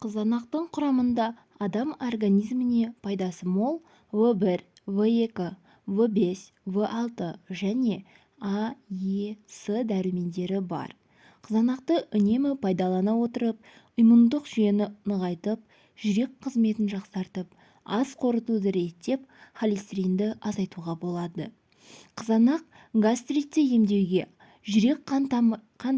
Қызанақтың құрамында адам организміне пайдасы мол В1, В2, В5, В6 және А, Е, С дәрумендері бар. Қызанақты үнемі пайдалана отырып, иммундық жүйені нығайтып, жүрек қызметін жақсартып, ас қорытуды реттеп, холестеринді азайтуға болады. Қызанақ гастритті емдеуге, жүрек қан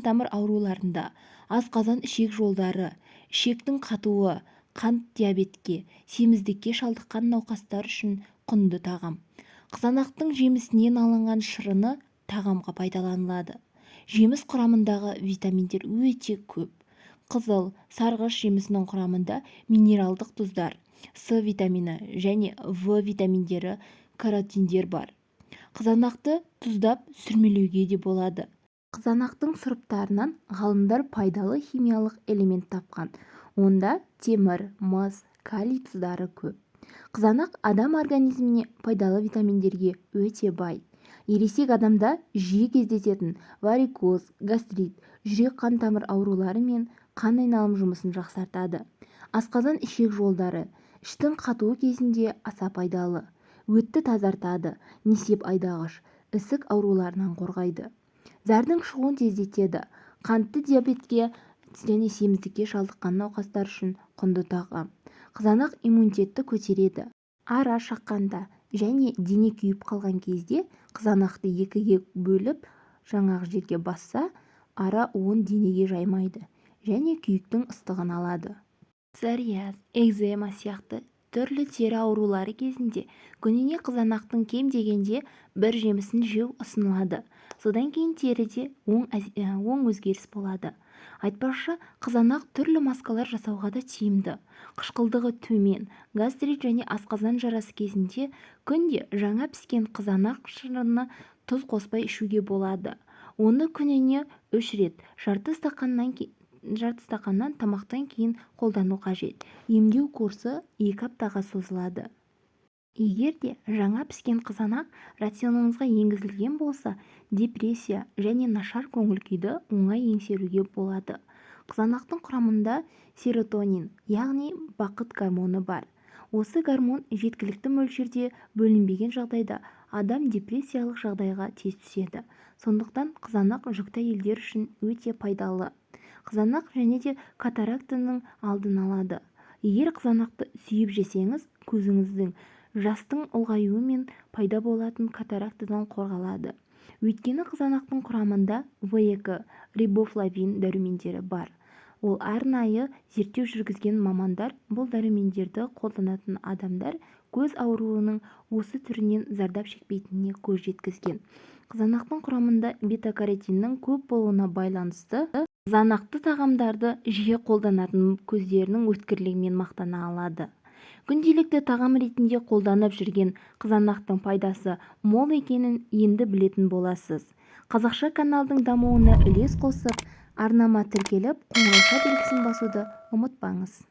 тамыр ауруларында, асқазан ішек жолдары, ішектің қатуы, қант диабетке, семіздікке шалдыққан науқастар үшін құнды тағам. Қызанақтың жемісінен алынған шырыны тағамға пайдаланылады. Жеміс құрамындағы витаминдер өте көп. Қызыл, сарғыш жемісінің құрамында минералдық тұздар, С витамині және В витаминдері, каротиндер бар. Қызанақты тұздап сүрмелеуге де болады. Қызанақтың сұрыптарынан ғалымдар пайдалы химиялық элемент тапқан. Онда темір, мыс, калий тұздары көп. Қызанақ адам организміне пайдалы витаминдерге өте бай. Ересек адамда жиі кездесетін варикоз, гастрит, жүрек қан тамыр аурулары мен қан айналым жұмысын жақсартады. Асқазан ішек жолдары, іштің қатуы кезінде аса пайдалы. Өтті тазартады, несеп айдағыш, ісік ауруларынан қорғайды. Зардың шығуын тездетеді. Қантты диабетке және семіздікке шалдыққан науқастар үшін құнды тағам. Қызанақ иммунитетті көтереді. Ара шаққанда және дене күйіп қалған кезде қызанақты екіге бөліп жаңағы жерге басса, ара уын денеге жаймайды және күйіктің ыстығын алады. Псориаз, экзема сияқты түрлі тері аурулары кезінде күніне қызанақтың кем дегенде бір жемісін жеу ұсынылады. Содан кейін теріде оң өзгеріс болады. Айтпақшы, қызанақ түрлі маскалар жасауға да тиімді. Қышқылдығы төмен, гастрит және асқазан жарасы кезінде күнде жаңа піскен қызанақ шырыны тұз қоспай ішуге болады. Оны күніне 3 рет жарты стақаннан тамақтан кейін қолдану қажет. Емдеу курсы 2 аптаға созылады. Егер де жаңа піскен қызанақ рационыңызға енгізілген болса, депрессия және нашар көңіл күйді оңай еңсеруге болады. Қызанақтың құрамында серотонин, яғни бақыт гормоны бар. Осы гормон жеткілікті мөлшерде бөлінбеген жағдайда адам депрессиялық жағдайға тез түседі. Сондықтан қызанақ жүкті әйелдер үшін өте пайдалы. Қызанақ және де катарактының алдын алады. Егер қызанақты сүйіп жесеңіз, көзіңіздің жастың ұлғаюы мен пайда болатын катарактадан қорғалады. Өйткені қызанақтың құрамында В2, рибофлавин дәрумендері бар. Ол арнайы зерттеу жүргізген мамандар бұл дәрумендерді қолданатын адамдар көз ауруының осы түрінен зардап шекпейтініне көз жеткізген. Қызанақтың құрамында бета-каротиннің көп болуына байланысты қызанақты тағамдарды жиі қолданатын көздерінің өткірлігімен мақтана алады. Күнделікті тағам ретінде қолданып жүрген қызанақтың пайдасы мол екенін енді білетін боласыз. Қазақша каналдың дамуына үлес қосып, арнама тіркеліп, қоңырау белгісін басуды ұмытпаңыз.